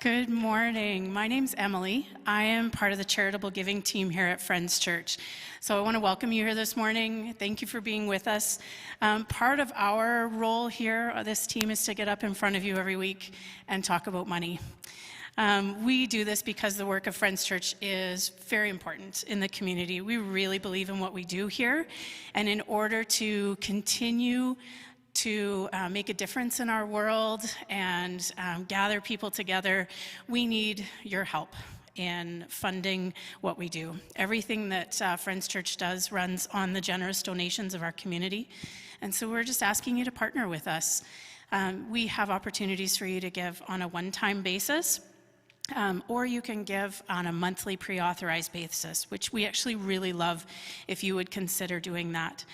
Good morning. My name's Emily. I am part of the charitable giving team here at Friends Church. So I want to welcome you here this morning. Thank you for being with us. Part of our role here, this team, is to get up in front of you every week and talk about money. We do this because the work of Friends Church is very important in the community. We really believe in what we do here. And in order to continue to make a difference in our world and gather people together, we need your help in funding what we do. Everything that Friends Church does runs on the generous donations of our community. And so we're just asking you to partner with us. We have opportunities for you to give on a one-time basis. Or you can give on a monthly pre-authorized basis, which we actually really love if you would consider doing that.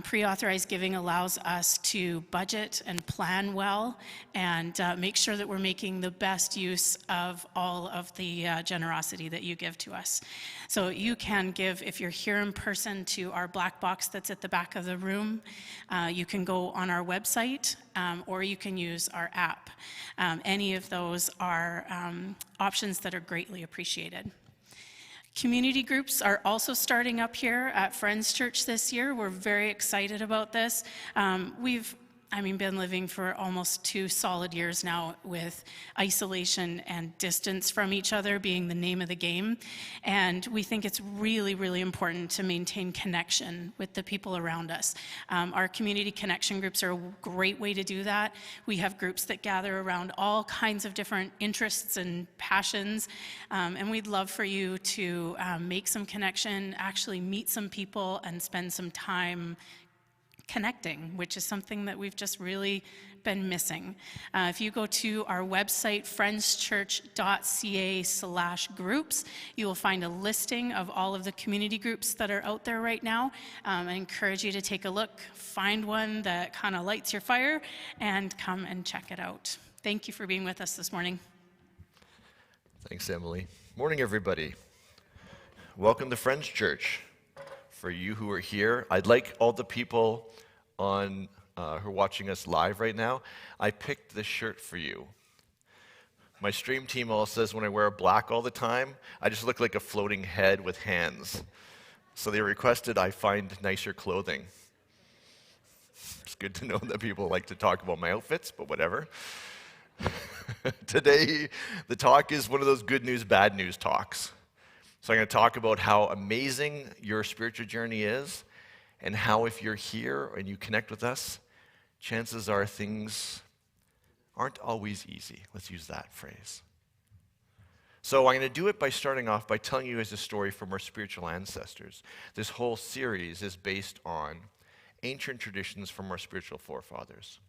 Pre-authorized giving allows us to budget and plan well and make sure that we're making the best use of all of the generosity that you give to us. So you can give, if you're here in person, to our black box that's at the back of the room. You can go on our website, or you can use our app. Any of those are options that are greatly appreciated. Community groups are also starting up here at Friends Church this year. We're very excited about this. We've been living for almost 2 solid years now with isolation and distance from each other being the name of the game. And we think it's really, really important to maintain connection with the people around us. Our community connection groups are a great way to do that. We have groups that gather around all kinds of different interests and passions. And we'd love for you to make some connection, actually meet some people and spend some time connecting, which is something that we've just really been missing. If you go to our website, friendschurch.ca/groups, you will find a listing of all of the community groups that are out there right now. I encourage you to take a look, find one that kind of lights your fire, and come and check it out. Thank you for being with us this morning. Thanks, Emily. Morning, everybody. Welcome to Friends Church. For you who are here, I'd like all the people who are watching us live right now, I picked this shirt for you. My stream team all says when I wear black all the time, I just look like a floating head with hands. So they requested I find nicer clothing. It's good to know that people like to talk about my outfits, but whatever. Today, the talk is one of those good news, bad news talks. So I'm going to talk about how amazing your spiritual journey is and how if you're here and you connect with us, chances are things aren't always easy. Let's use that phrase. So I'm going to do it by starting off by telling you guys a story from our spiritual ancestors. This whole series is based on ancient traditions from our spiritual forefathers.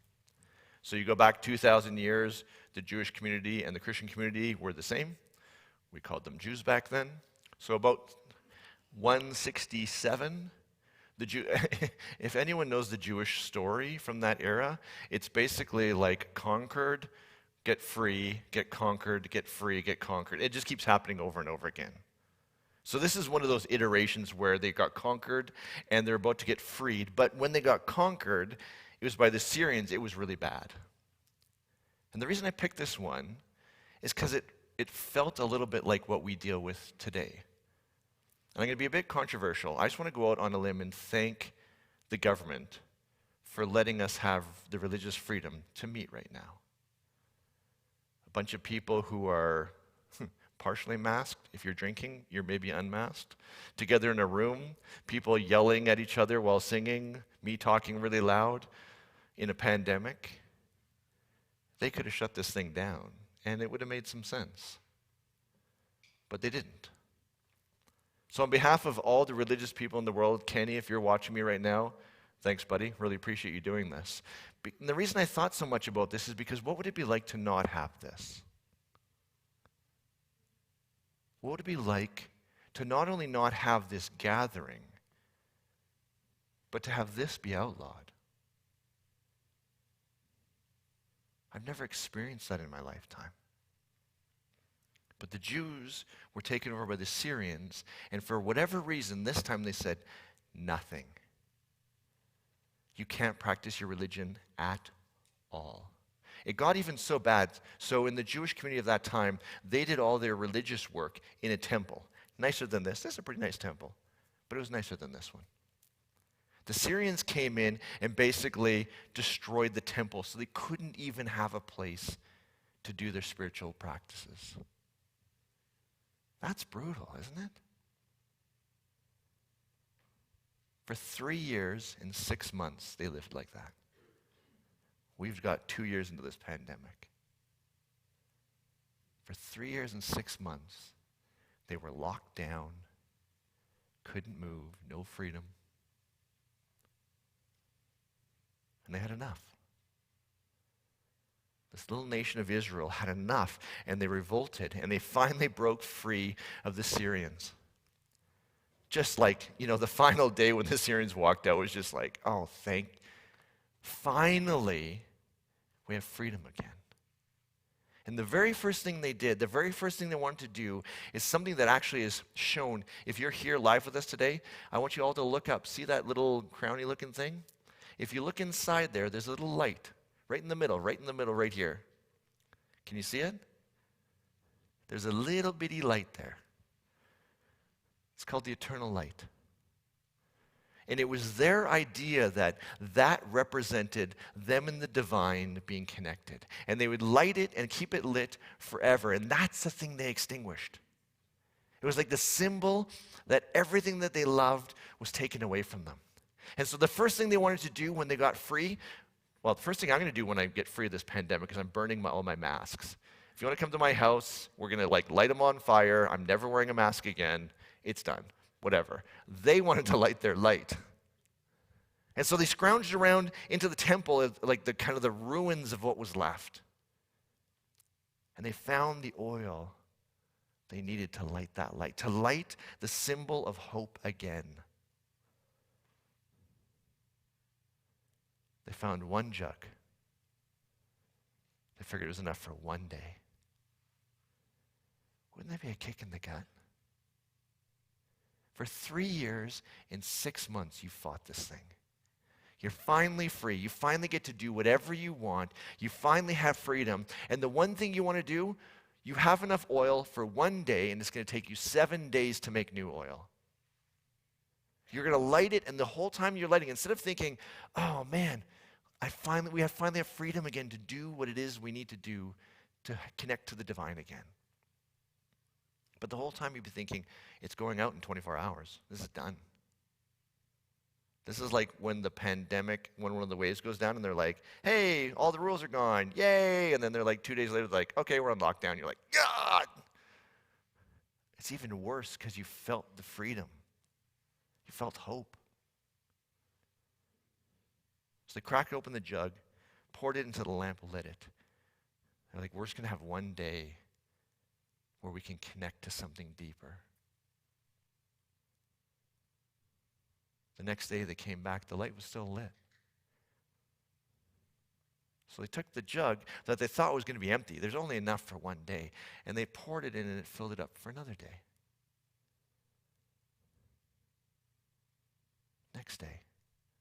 So you go back 2,000 years, the Jewish community and the Christian community were the same. We called them Jews back then. So about 167, if anyone knows the Jewish story from that era, it's basically like conquered, get free, get conquered, get free, get conquered. It just keeps happening over and over again. So this is one of those iterations where they got conquered and they're about to get freed. But when they got conquered, it was by the Syrians, it was really bad. And the reason I picked this one is because it felt a little bit like what we deal with today. And I'm going to be a bit controversial. I just want to go out on a limb and thank the government for letting us have the religious freedom to meet right now. A bunch of people who are partially masked. If you're drinking, you're maybe unmasked. Together in a room, people yelling at each other while singing, me talking really loud in a pandemic. They could have shut this thing down, and it would have made some sense. But they didn't. So on behalf of all the religious people in the world, Kenny, if you're watching me right now, thanks, buddy. Really appreciate you doing this. And the reason I thought so much about this is because what would it be like to not have this? What would it be like to not only not have this gathering, but to have this be outlawed? I've never experienced that in my lifetime. But the Jews were taken over by the Syrians, and for whatever reason, this time they said, nothing. You can't practice your religion at all. It got even so bad. So in the Jewish community of that time, they did all their religious work in a temple. Nicer than this. This is a pretty nice temple, but it was nicer than this one. The Syrians came in and basically destroyed the temple, so they couldn't even have a place to do their spiritual practices. That's brutal, isn't it? For 3 years and 6 months, they lived like that. We've got 2 years into this pandemic. For 3 years and 6 months, they were locked down, couldn't move, no freedom. And they had enough. This little nation of Israel had enough, and they revolted, and they finally broke free of the Syrians. Just like, the final day when the Syrians walked out was just like, oh, finally, we have freedom again. And the very first thing they did, the very first thing they wanted to do is something that actually is shown. If you're here live with us today, I want you all to look up. See that little crowny looking thing? If you look inside there, there's a little light right in the middle, right here. Can you see it? There's a little bitty light there. It's called the eternal light. And it was their idea that represented them and the divine being connected. And they would light it and keep it lit forever. And that's the thing they extinguished. It was like the symbol that everything that they loved was taken away from them. And so the first thing they wanted to do when they got free, the first thing I'm going to do when I get free of this pandemic is I'm burning all my masks. If you want to come to my house, we're going to light them on fire. I'm never wearing a mask again. It's done. Whatever. They wanted to light their light. And so they scrounged around into the temple, like the kind of the ruins of what was left. And they found the oil they needed to light that light, to light the symbol of hope again. They found one jug. They figured it was enough for one day. Wouldn't that be a kick in the gut? For 3 years and 6 months, you fought this thing. You're finally free. You finally get to do whatever you want. You finally have freedom. And the one thing you want to do, you have enough oil for one day, and it's going to take you 7 days to make new oil. You're going to light it, and the whole time you're lighting, instead of thinking, oh man, we finally have freedom again to do what it is we need to do to connect to the divine again. But the whole time you'd be thinking, it's going out in 24 hours. This is done. This is like when the pandemic, when one of the waves goes down and they're like, hey, all the rules are gone, yay! And then they're like 2 days later, like, okay, we're on lockdown. You're like, God! It's even worse because you felt the freedom. You felt hope. So they cracked open the jug, poured it into the lamp, lit it. They're like, we're just going to have one day where we can connect to something deeper. The next day they came back, the light was still lit. So they took the jug that they thought was going to be empty. There's only enough for one day. And they poured it in and it filled it up for another day. Next day,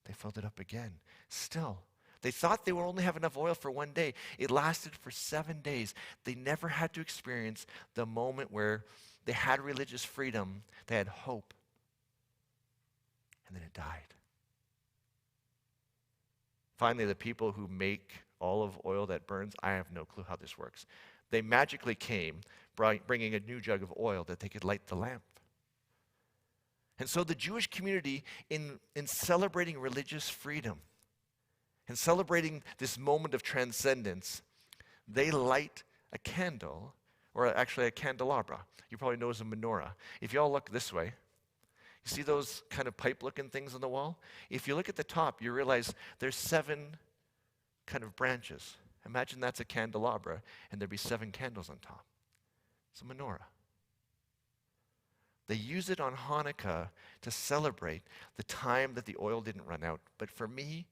they filled it up again. Still, they thought they would only have enough oil for one day. It lasted for 7 days. They never had to experience the moment where they had religious freedom, they had hope, and then it died. Finally, the people who make olive oil that burns, I have no clue how this works. They magically came, bringing a new jug of oil that they could light the lamp. And so the Jewish community, in celebrating religious freedom, and celebrating this moment of transcendence, they light a candle, or actually a candelabra. You probably know as a menorah. If you all look this way, you see those kind of pipe-looking things on the wall? If you look at the top, you realize there's 7 kind of branches. Imagine that's a candelabra, and there'd be 7 candles on top. It's a menorah. They use it on Hanukkah to celebrate the time that the oil didn't run out. But for me,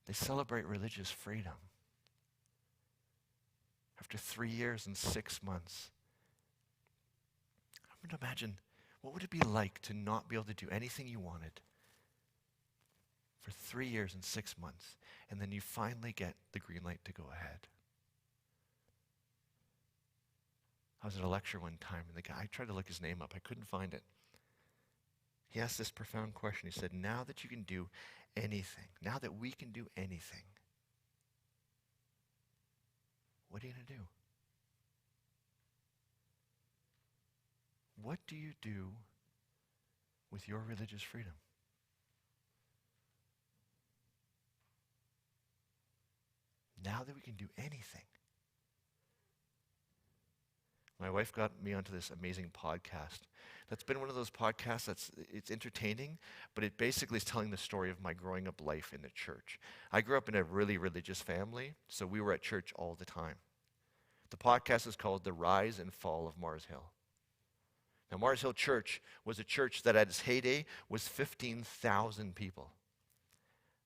they celebrate religious freedom. After 3 years and 6 months, I'm going to imagine, what would it be like to not be able to do anything you wanted? for 3 years and 6 months, and then you finally get the green light to go ahead. I was at a lecture one time, and the guy, I tried to look his name up. I couldn't find it. He asked this profound question. He said, now that you can do anything, now that we can do anything, what are you going to do? What do you do with your religious freedom? Now that we can do anything. My wife got me onto this amazing podcast. That's been one of those podcasts it's entertaining, but it basically is telling the story of my growing up life in the church. I grew up in a really religious family, so we were at church all the time. The podcast is called The Rise and Fall of Mars Hill. Now, Mars Hill Church was a church that at its heyday was 15,000 people.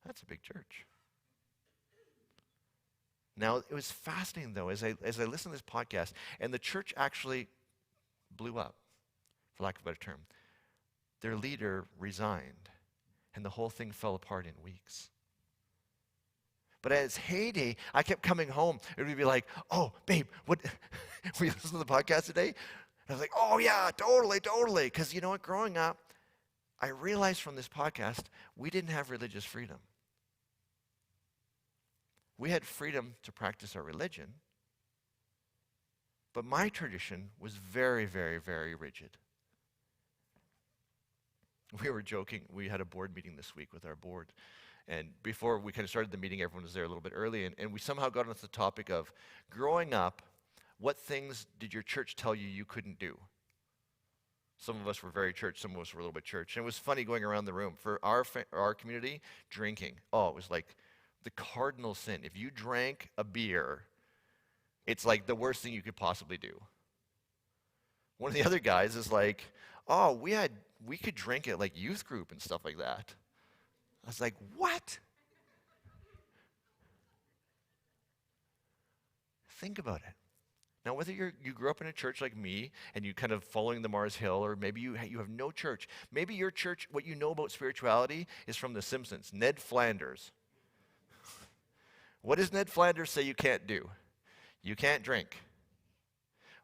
That's a big church. Now, it was fascinating, though, as I listened to this podcast, and the church actually blew up, for lack of a better term. Their leader resigned, and the whole thing fell apart in weeks. But at its heyday, I kept coming home, and we'd be like, oh, babe, what? We listened to the podcast today? And I was like, oh, yeah, totally. Because you know what? Growing up, I realized from this podcast, we didn't have religious freedom. We had freedom to practice our religion, but my tradition was very, very, very rigid. We were joking. We had a board meeting this week with our board, and before we kind of started the meeting, everyone was there a little bit early, and we somehow got onto the topic of growing up, what things did your church tell you you couldn't do? Some of us were very church, some of us were a little bit church, and it was funny going around the room. For our community, drinking. Oh, it was like the cardinal sin. If you drank a beer, it's like the worst thing you could possibly do. One of the other guys is like, oh, we could drink at like youth group and stuff like that. I was like, what? Think about it. Now, whether you grew up in a church like me and you kind of following the Mars Hill, or maybe you have no church. Maybe your church, what you know about spirituality is from The Simpsons, Ned Flanders. What does Ned Flanders say you can't do? You can't drink.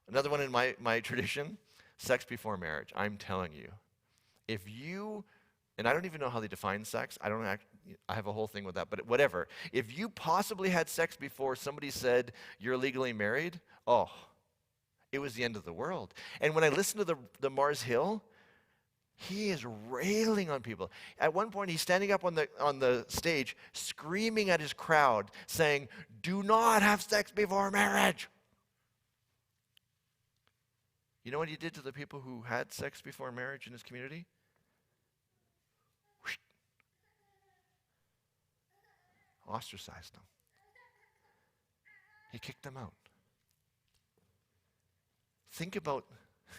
Another one in my tradition, sex before marriage. I'm telling you, if you, and I don't even know how they define sex. I have a whole thing with that, but whatever. If you possibly had sex before somebody said you're legally married, oh, it was the end of the world. And when I listen to the Mars Hill, he is railing on people. At one point, he's standing up on the stage, screaming at his crowd, saying, do not have sex before marriage. You know what he did to the people who had sex before marriage in his community? Whoosh. Ostracized them. He kicked them out. Think about,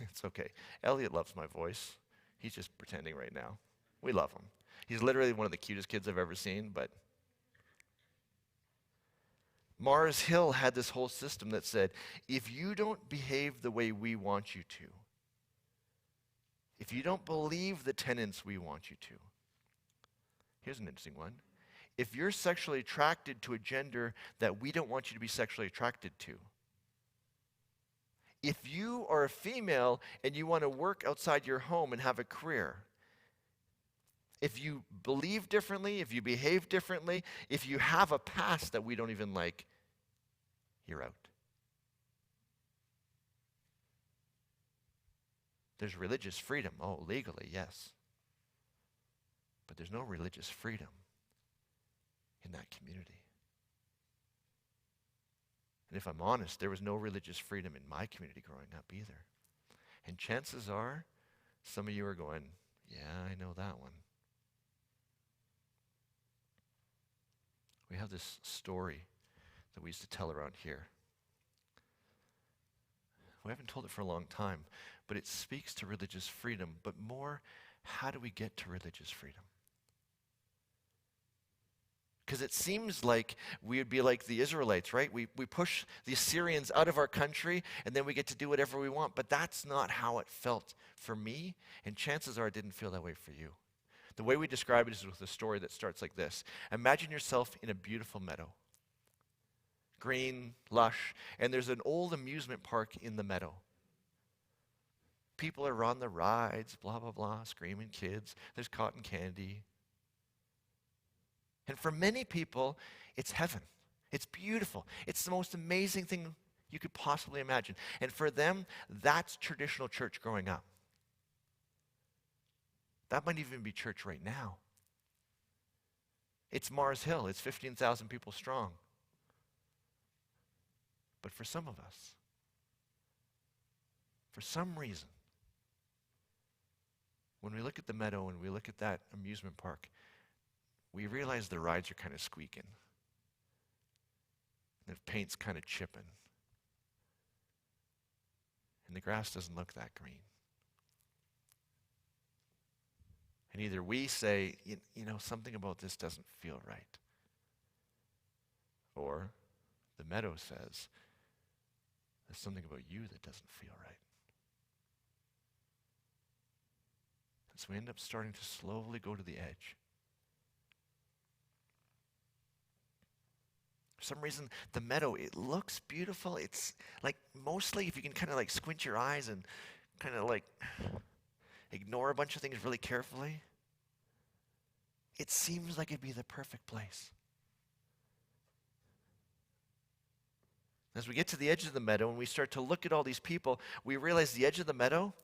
it's okay. Elliot loves my voice. He's just pretending right now. We love him. He's literally one of the cutest kids I've ever seen, but Mars Hill had this whole system that said, if you don't behave the way we want you to, if you don't believe the tenets we want you to, here's an interesting one. If you're sexually attracted to a gender that we don't want you to be sexually attracted to, if you are a female and you want to work outside your home and have a career, if you believe differently, if you behave differently, if you have a past that we don't even like, you're out. There's religious freedom. Oh, legally, yes. But there's no religious freedom in that community. And if I'm honest, there was no religious freedom in my community growing up either. And chances are, some of you are going, yeah, I know that one. We have this story that we used to tell around here. We haven't told it for a long time, but it speaks to religious freedom, but more, how do we get to religious freedom? Because it seems like we would be like the Israelites, right? We push the Assyrians out of our country, and then we get to do whatever we want. But that's not how it felt for me, and chances are it didn't feel that way for you. The way we describe it is with a story that starts like this. Imagine yourself in a beautiful meadow. Green, lush, and there's an old amusement park in the meadow. People are on the rides, blah, blah, blah, screaming kids. There's cotton candy. And for many people, it's heaven. It's beautiful. It's the most amazing thing you could possibly imagine. And for them, that's traditional church growing up. That might even be church right now. It's Mars Hill. It's 15,000 people strong. But for some of us, for some reason, when we look at the meadow and we look at that amusement park, we realize the rides are kind of squeaking. The paint's kind of chipping. And the grass doesn't look that green. And either we say, you know, something about this doesn't feel right. Or the meadow says, there's something about you that doesn't feel right. And so we end up starting to slowly go to the edge. For some reason, the meadow, it looks beautiful. It's like mostly if you can kind of like squint your eyes and kind of like ignore a bunch of things really carefully, it seems like it'd be the perfect place. As we get to the edge of the meadow and we start to look at all these people, we realize the edge of the meadow,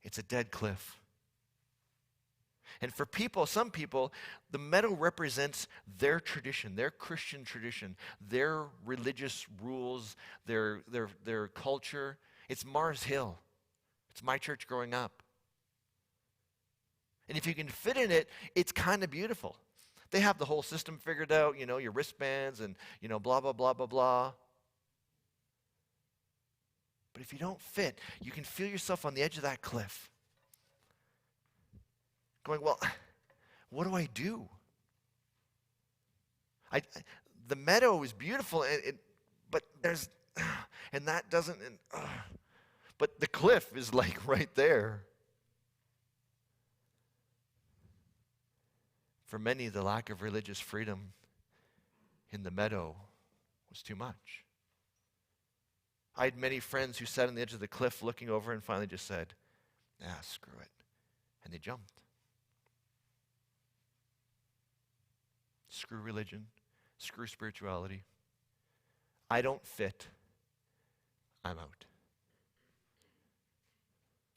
it's a dead cliff. And for people, some people, the meadow represents their tradition, their Christian tradition, their religious rules, their culture. It's Mars Hill. It's my church growing up. And if you can fit in it, it's kind of beautiful. They have the whole system figured out, you know, your wristbands and, you know, blah, blah, blah, blah, blah. But if you don't fit, you can feel yourself on the edge of that cliff. Going, well, what do I do? The meadow is beautiful, but there's, and that doesn't, but the cliff is like right there. For many, the lack of religious freedom in the meadow was too much. I had many friends who sat on the edge of the cliff looking over and finally just said, screw it. And they jumped. Screw religion. Screw spirituality. I don't fit. I'm out.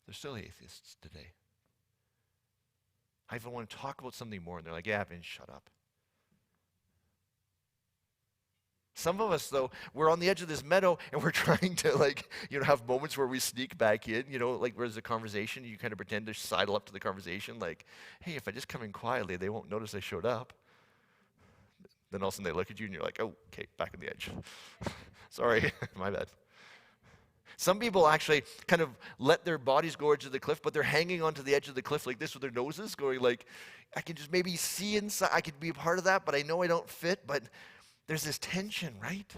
There's still atheists today. I even want to talk about something more, and they're like, yeah, Vince, shut up. Some of us, though, we're on the edge of this meadow, and we're trying to, have moments where we sneak back in, like where there's a conversation, you kind of pretend to sidle up to the conversation, like, hey, if I just come in quietly, they won't notice I showed up. Then all of a sudden they look at you, and you're like, oh, okay, back on the edge. Sorry, my bad. Some people actually kind of let their bodies go edge of the cliff, but they're hanging onto the edge of the cliff like this with their noses, going like, I can just maybe see inside, I could be a part of that, but I know I don't fit, but there's this tension, right?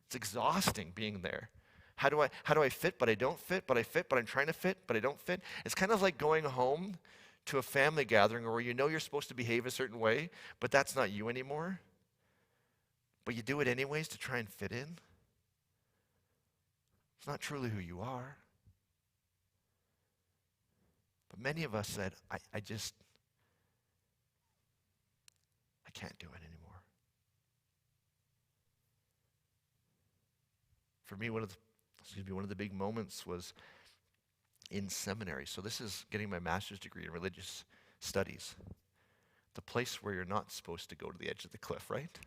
It's exhausting being there. How do I fit, but I don't fit, but I fit, but I'm trying to fit, but I don't fit? It's kind of like going home to a family gathering where you know you're supposed to behave a certain way, but that's not you anymore. But you do it anyways to try and fit in. It's not truly who you are. But many of us said, I can't do it anymore. For me, one of the big moments was in seminary. So this is getting my master's degree in religious studies. The place where you're not supposed to go to the edge of the cliff, right?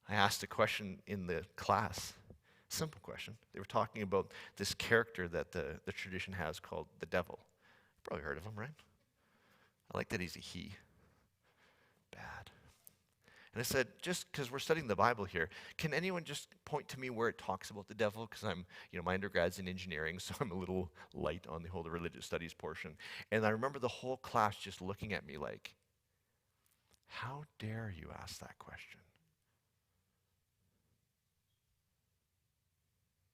I asked a question in the class, simple question. They were talking about this character that the tradition has called the devil. Probably heard of him, right? I like that he's a he. Bad. And I said, just because we're studying the Bible here, can anyone just point to me where it talks about the devil? Because I'm, my undergrad's in engineering, so I'm a little light on the whole religious studies portion. And I remember the whole class just looking at me like, how dare you ask that question?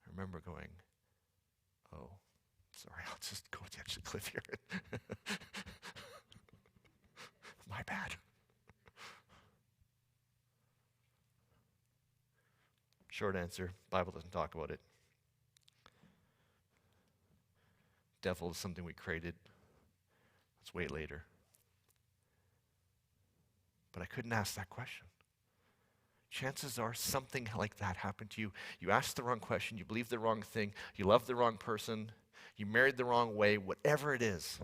I remember going, oh, Sorry, I'll just go to the edge of the cliff here. My bad. Short answer, Bible doesn't talk about it. Devil is something we created. Let's wait later. But I couldn't ask that question. Chances are something like that happened to you. You asked the wrong question, you believed the wrong thing, you loved the wrong person, you married the wrong way, whatever it is.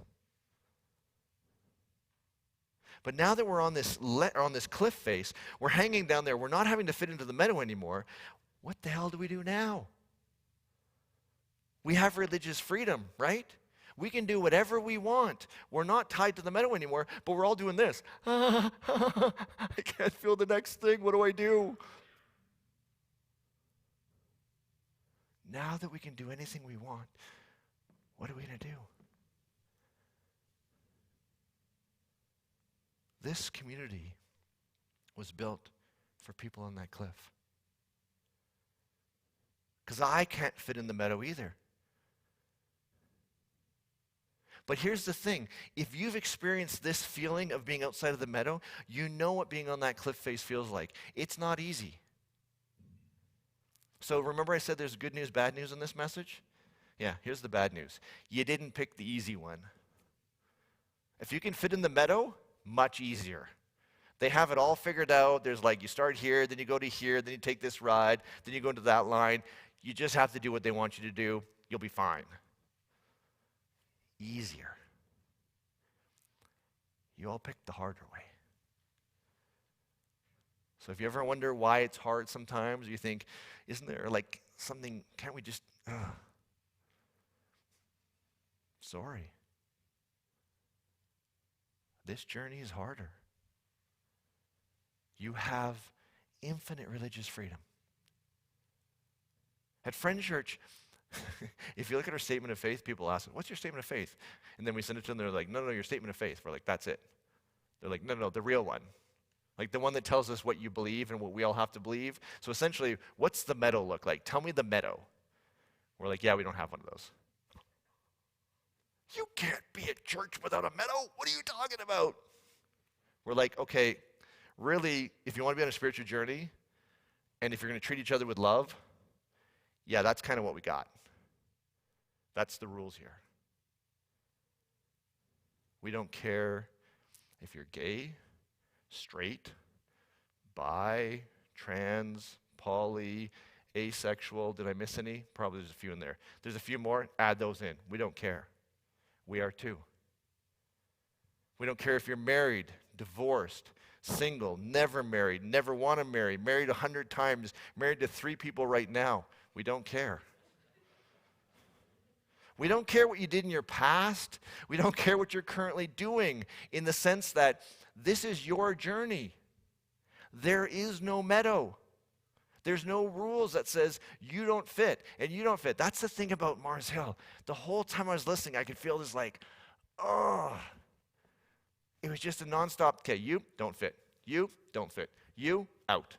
But now that we're on this cliff face, we're hanging down there, we're not having to fit into the meadow anymore. What the hell do we do now? We have religious freedom, right? We can do whatever we want. We're not tied to the meadow anymore, but we're all doing this. I can't feel the next thing. What do I do? Now that we can do anything we want, what are we going to do? This community was built for people on that cliff. Because I can't fit in the meadow either. But here's the thing. If you've experienced this feeling of being outside of the meadow, you know what being on that cliff face feels like. It's not easy. So remember I said there's good news, bad news in this message? Yeah, here's the bad news. You didn't pick the easy one. If you can fit in the meadow, much easier. They have it all figured out. There's like you start here, then you go to here, then you take this ride, then you go into that line. You just have to do what they want you to do. You'll be fine. Easier. You all picked the harder way. So if you ever wonder why it's hard sometimes, you think, isn't there like something, can't we just, sorry. This journey is harder. You have infinite religious freedom. At Friends Church, if you look at our statement of faith, people ask, what's your statement of faith? And then we send it to them, they're like, no, your statement of faith. We're like, that's it. They're like, no, the real one. Like the one that tells us what you believe and what we all have to believe. So essentially, what's the meadow look like? Tell me the meadow. We're like, yeah, we don't have one of those. You can't be at church without a meadow. What are you talking about? We're like, okay, really, if you want to be on a spiritual journey, and if you're going to treat each other with love, yeah, that's kind of what we got. That's the rules here. We don't care if you're gay, straight, bi, trans, poly, asexual. Did I miss any? Probably there's a few in there. There's a few more. Add those in. We don't care. We are too. We don't care if you're married, divorced, single, never married, never want to marry, married 100 times, married to 3 people right now. We don't care. We don't care what you did in your past. We don't care what you're currently doing, in the sense that this is your journey. There is no meadow. There's no rules that says you don't fit and you don't fit. That's the thing about Mars Hill. The whole time I was listening, I could feel this like, oh. It was just a nonstop, okay, you don't fit. You don't fit. You out.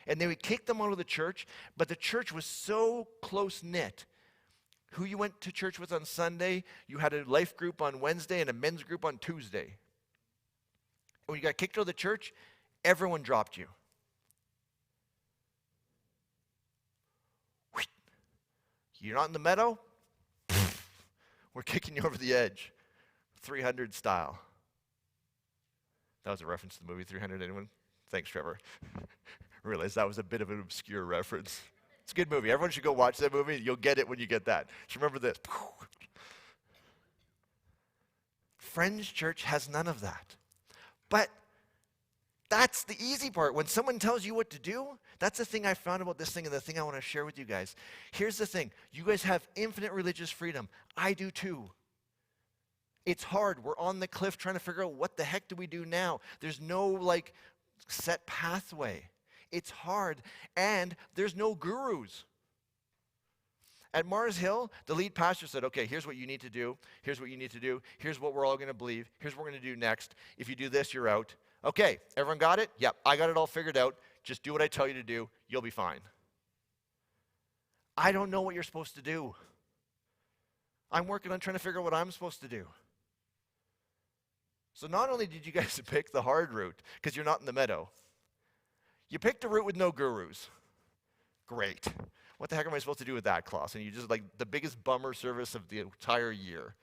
And they would kick them out of the church, but the church was so close-knit. Who you went to church with on Sunday, you had a life group on Wednesday and a men's group on Tuesday. And when you got kicked out of the church, everyone dropped you. You're not in the meadow? We're kicking you over the edge. 300 style. That was a reference to the movie 300, anyone? Thanks, Trevor. I realized that was a bit of an obscure reference. It's a good movie. Everyone should go watch that movie. You'll get it when you get that. Just remember this. Friends Church has none of that. But that's the easy part. When someone tells you what to do, that's the thing I found about this thing and the thing I want to share with you guys. Here's the thing. You guys have infinite religious freedom. I do too. It's hard. We're on the cliff trying to figure out what the heck do we do now. There's no set pathway. It's hard, and there's no gurus. At Mars Hill, the lead pastor said, okay, here's what you need to do. Here's what you need to do. Here's what we're all going to believe. Here's what we're going to do next. If you do this, you're out. Okay, everyone got it? Yep, I got it all figured out. Just do what I tell you to do. You'll be fine. I don't know what you're supposed to do. I'm working on trying to figure out what I'm supposed to do. So not only did you guys pick the hard route, because you're not in the meadow, you picked a route with no gurus. Great. What the heck am I supposed to do with that class? And you just like the biggest bummer service of the entire year.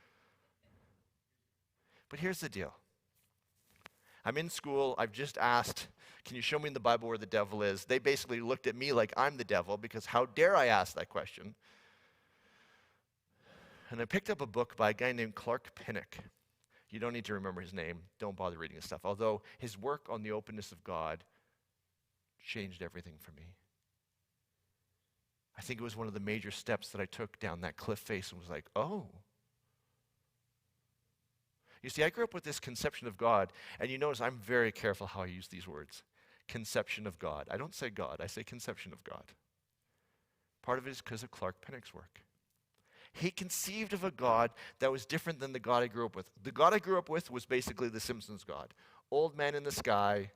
But here's the deal. I'm in school. I've just asked, can you show me in the Bible where the devil is? They basically looked at me like I'm the devil because how dare I ask that question? And I picked up a book by a guy named Clark Pinnock. You don't need to remember his name. Don't bother reading his stuff. Although his work on the openness of God changed everything for me. I think it was one of the major steps that I took down that cliff face and was like, oh. You see, I grew up with this conception of God, and you notice I'm very careful how I use these words. Conception of God. I don't say God, I say conception of God. Part of it is because of Clark Pinnock's work. He conceived of a God that was different than the God I grew up with. The God I grew up with was basically the Simpsons God. Old man in the sky.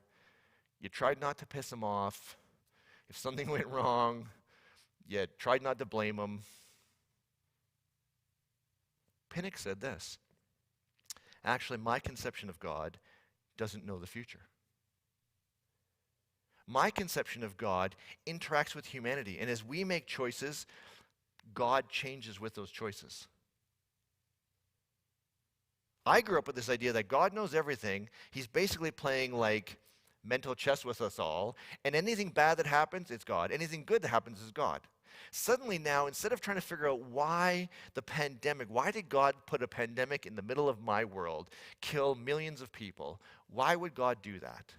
You tried not to piss him off. If something went wrong, you tried not to blame him. Pinnock said this. Actually, my conception of God doesn't know the future. My conception of God interacts with humanity, and as we make choices, God changes with those choices. I grew up with this idea that God knows everything. He's basically playing like mental chess with us all, and anything bad that happens, it's God. Anything good that happens is God. Suddenly now, instead of trying to figure out why the pandemic, why did God put a pandemic in the middle of my world, kill millions of people? Why would God do that?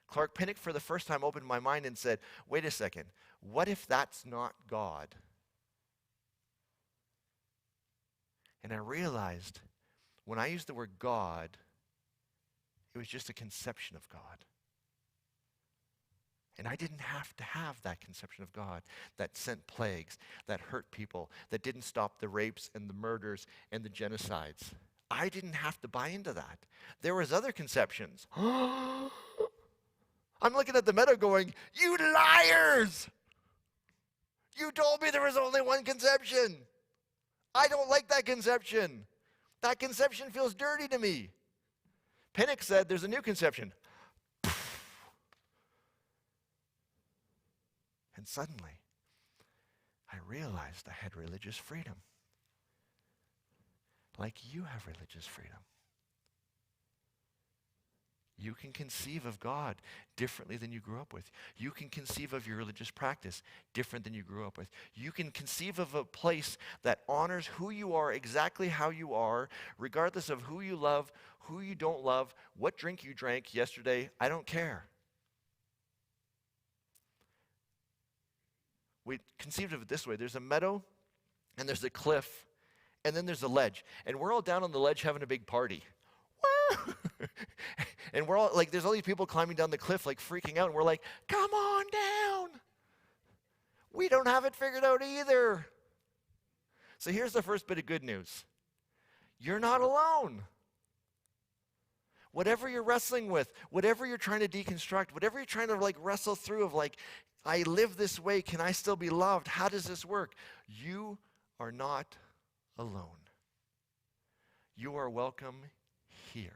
Clark Pinnock for the first time opened my mind and said, wait a second, what if that's not God? And I realized when I used the word God, it was just a conception of God. And I didn't have to have that conception of God that sent plagues, that hurt people, that didn't stop the rapes and the murders and the genocides. I didn't have to buy into that. There was other conceptions. I'm looking at the Meadow going, you liars! You told me there was only one conception. I don't like that conception. That conception feels dirty to me. Pinnock said there's a new conception. And suddenly, I realized I had religious freedom. Like you have religious freedom. You can conceive of God differently than you grew up with. You can conceive of your religious practice different than you grew up with. You can conceive of a place that honors who you are exactly how you are, regardless of who you love, who you don't love, what drink you drank yesterday. I don't care. We conceived of it this way. There's a meadow, and there's a cliff, and then there's a ledge. And we're all down on the ledge having a big party. And we're all like, there's all these people climbing down the cliff, like freaking out. And we're like, come on down. We don't have it figured out either. So here's the first bit of good news. You're not alone. Whatever you're wrestling with, whatever you're trying to deconstruct, whatever you're trying to like wrestle through of like, I live this way, can I still be loved? How does this work? You are not alone. You are welcome here.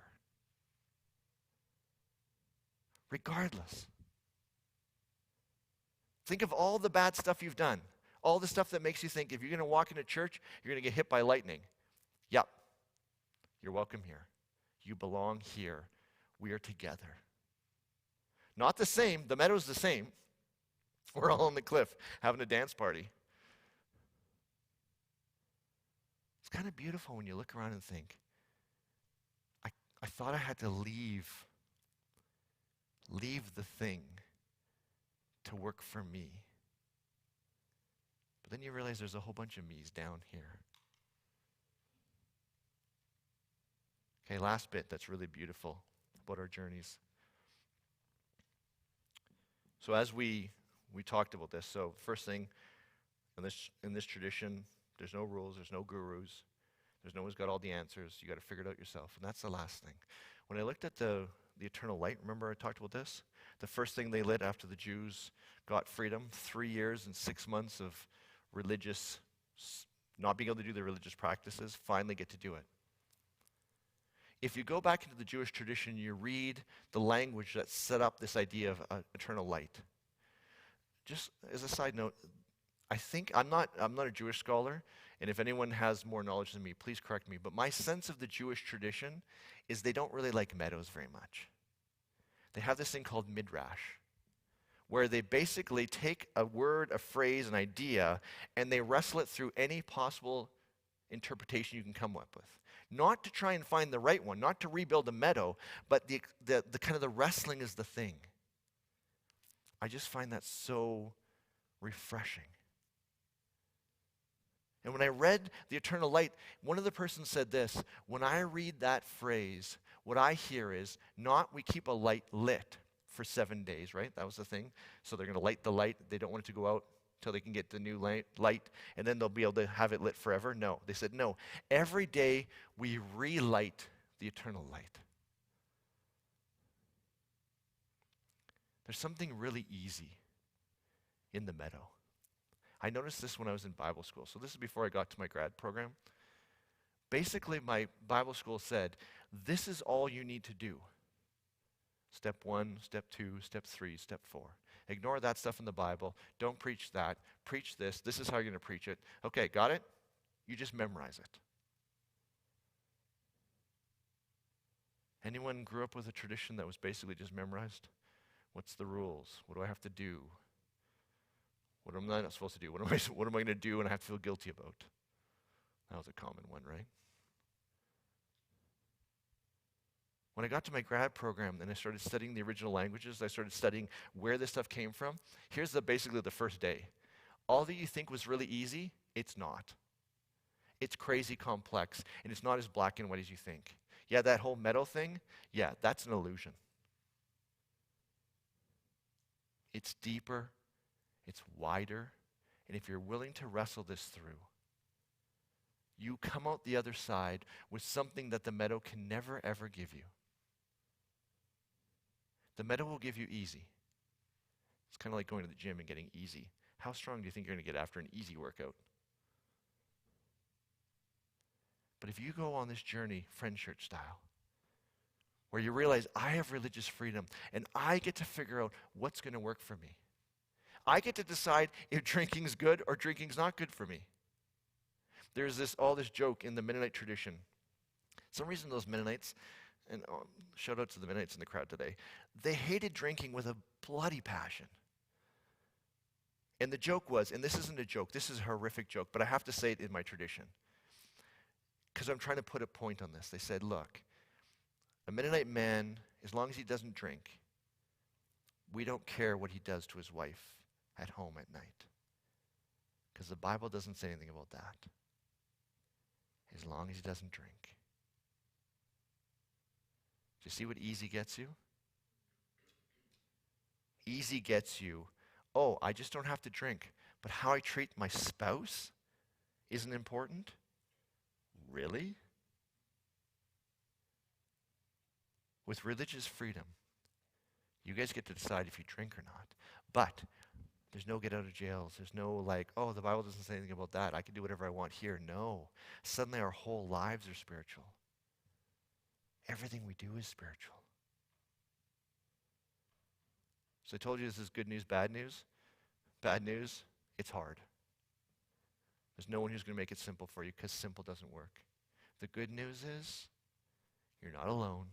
Regardless. Think of all the bad stuff you've done. All the stuff that makes you think if you're going to walk into church, you're going to get hit by lightning. Yep. You're welcome here. You belong here. We are together. Not the same. The meadow's the same. We're all on the cliff having a dance party. It's kind of beautiful when you look around and think, I thought I had to leave the thing to work for me. But then you realize there's a whole bunch of me's down here. Okay, last bit that's really beautiful about our journeys. So as we talked about this, so first thing, in this tradition, there's no rules, there's no gurus, there's no one's got all the answers, you got to figure it out yourself, and that's the last thing. When I looked at the eternal light, remember I talked about this? The first thing they lit after the Jews got freedom, 3 years and 6 months of religious not being able to do the religious practices, finally get to do it. If you go back into the Jewish tradition, you read the language that set up this idea of eternal light. Just as a side note, I think I'm not a Jewish scholar, and if anyone has more knowledge than me, please correct me, but my sense of the Jewish tradition is they don't really like meadows very much. They have this thing called midrash, where they basically take a word, a phrase, an idea, and they wrestle it through any possible interpretation you can come up with. Not to try and find the right one, not to rebuild a meadow, but the kind of the wrestling is the thing. I just find that so refreshing. And when I read the eternal light, one of the persons said this: when I read that phrase, what I hear is not we keep a light lit for 7 days, right? That was the thing. So they're going to light the light. They don't want it to go out until they can get the new light, and then they'll be able to have it lit forever. No. They said, no. Every day we relight the eternal light. There's something really easy in the meadow. I noticed this when I was in Bible school. So this is before I got to my grad program. Basically, my Bible school said, this is all you need to do. Step 1, step 2, step 3, step 4. Ignore that stuff in the Bible. Don't preach that. Preach this. This is how you're going to preach it. Okay, got it? You just memorize it. Anyone grew up with a tradition that was basically just memorized? What's the rules? What do I have to do? What am I not supposed to do? What am I going to do and I have to feel guilty about? That was a common one, right? When I got to my grad program and I started studying the original languages, I started studying where this stuff came from. Here's basically the first day. All that you think was really easy, it's not. It's crazy complex, and it's not as black and white as you think. Yeah, that whole meadow thing, yeah, that's an illusion. It's deeper, it's wider, and if you're willing to wrestle this through, you come out the other side with something that the meadow can never, ever give you. The meadow will give you easy. It's kind of like going to the gym and getting easy. How strong do you think you're going to get after an easy workout? But if you go on this journey, Friends Church style, where you realize I have religious freedom and I get to figure out what's going to work for me. I get to decide if drinking's good or drinking's not good for me. There's all this joke in the Mennonite tradition. Some reason those Mennonites, and shout out to the Mennonites in the crowd today, they hated drinking with a bloody passion. And the joke was, and this isn't a joke, this is a horrific joke, but I have to say it in my tradition, because I'm trying to put a point on this. They said, look, a Mennonite man, as long as he doesn't drink, we don't care what he does to his wife at home at night, because the Bible doesn't say anything about that. As long as he doesn't drink. Do you see what easy gets you? Easy gets you, oh, I just don't have to drink, but how I treat my spouse isn't important? Really? With religious freedom, you guys get to decide if you drink or not. But there's no get out of jails. There's no like, oh, the Bible doesn't say anything about that. I can do whatever I want here. No. Suddenly our whole lives are spiritual. Everything we do is spiritual. So I told you this is good news, bad news. Bad news, it's hard. There's no one who's going to make it simple for you because simple doesn't work. The good news is you're not alone.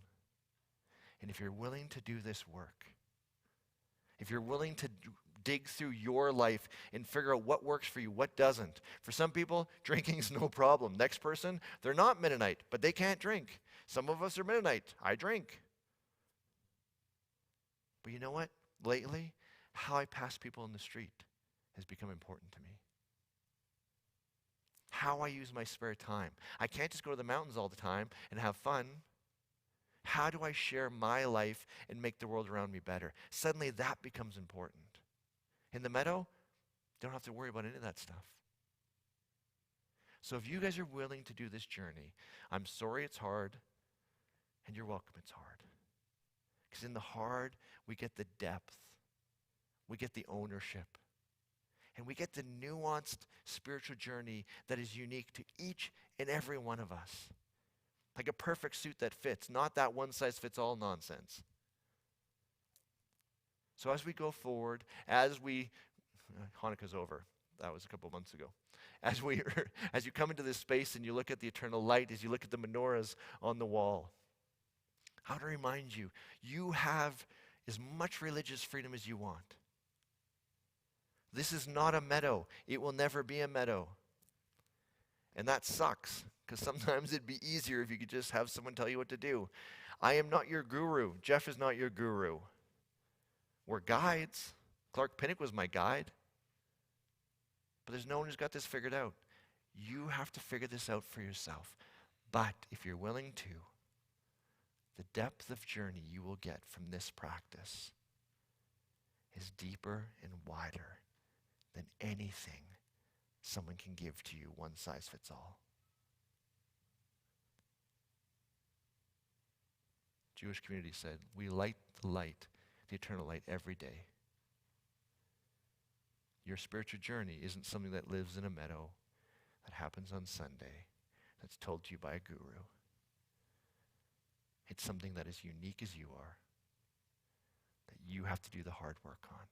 And if you're willing to do this work, if you're willing to dig through your life and figure out what works for you, what doesn't. For some people, drinking's no problem. Next person, they're not Mennonite, but they can't drink. Some of us are Mennonite. I drink. But you know what? Lately, how I pass people in the street has become important to me. How I use my spare time. I can't just go to the mountains all the time and have fun. How do I share my life and make the world around me better? Suddenly that becomes important. In the meadow, you don't have to worry about any of that stuff. So if you guys are willing to do this journey, I'm sorry it's hard, and you're welcome it's hard. Because in the hard, we get the depth. We get the ownership. And we get the nuanced spiritual journey that is unique to each and every one of us. Like a perfect suit that fits, not that one-size-fits-all nonsense. So as we go forward, Hanukkah's over. That was a couple months ago. As you come into this space and you look at the eternal light, as you look at the menorahs on the wall, I want to remind you, you have as much religious freedom as you want. This is not a meadow. It will never be a meadow. And that sucks, because sometimes it'd be easier if you could just have someone tell you what to do. I am not your guru. Jeff is not your guru. We're guides. Clark Pinnock was my guide. But there's no one who's got this figured out. You have to figure this out for yourself. But if you're willing to, the depth of journey you will get from this practice is deeper and wider than anything someone can give to you, one size fits all. Jewish community said, we light, the eternal light, every day. Your spiritual journey isn't something that lives in a meadow, that happens on Sunday, that's told to you by a guru. It's something that is unique as you are, that you have to do the hard work on.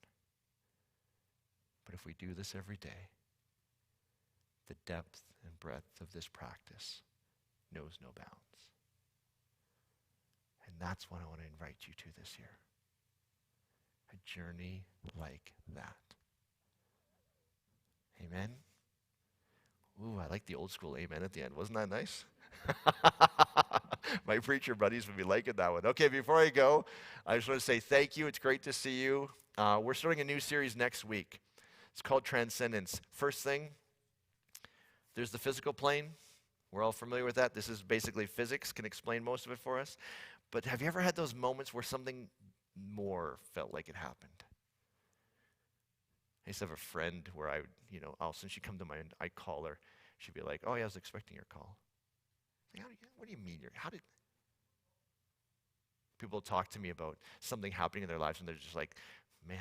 But if we do this every day, the depth and breadth of this practice knows no bounds. And that's what I want to invite you to this year. A journey like that. Amen? Ooh, I like the old school amen at the end. Wasn't that nice? My preacher buddies would be liking that one. Okay, before I go, I just want to say thank you. It's great to see you. We're starting a new series next week. It's called Transcendence. First thing, there's the physical plane. We're all familiar with that. This is basically physics, can explain most of it for us. But have you ever had those moments where something more felt like it happened? I used to have a friend where I would, all of a sudden she'd come to my, I'd call her. She'd be like, oh yeah, I was expecting your call. Like, what do you mean? People talk to me about something happening in their lives and they're just like, man.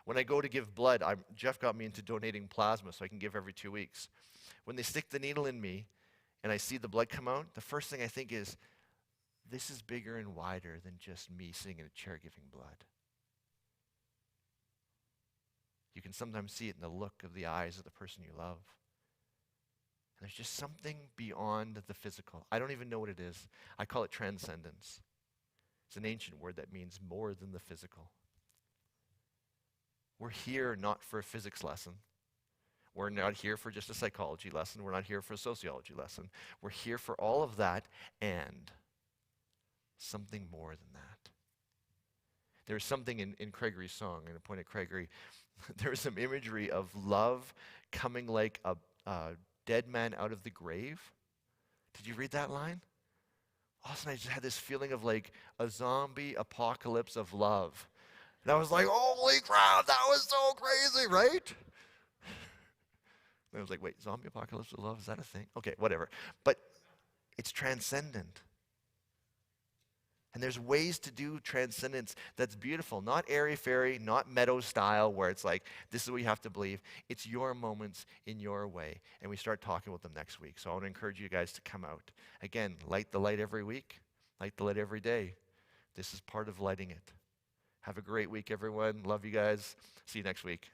When I go to give blood, Jeff got me into donating plasma so I can give every 2 weeks. When they stick the needle in me and I see the blood come out, the first thing I think is, this is bigger and wider than just me sitting in a chair giving blood. You can sometimes see it in the look of the eyes of the person you love. And there's just something beyond the physical. I don't even know what it is. I call it transcendence. It's an ancient word that means more than the physical. We're here not for a physics lesson. We're not here for just a psychology lesson. We're not here for a sociology lesson. We're here for all of that and something more than that. There's something in Gregory's song, I'm going to point at Gregory. There's some imagery of love coming like a dead man out of the grave. Did you read that line? All of a sudden I just had this feeling of like a zombie apocalypse of love. And I was like, holy crap, that was so crazy, right? And I was like, wait, zombie apocalypse of love, is that a thing? Okay, whatever. But it's transcendent. And there's ways to do transcendence that's beautiful. Not airy-fairy, not Meadow style where it's like, this is what you have to believe. It's your moments in your way. And we start talking with them next week. So I want to encourage you guys to come out. Again, light the light every week. Light the light every day. This is part of lighting it. Have a great week, everyone. Love you guys. See you next week.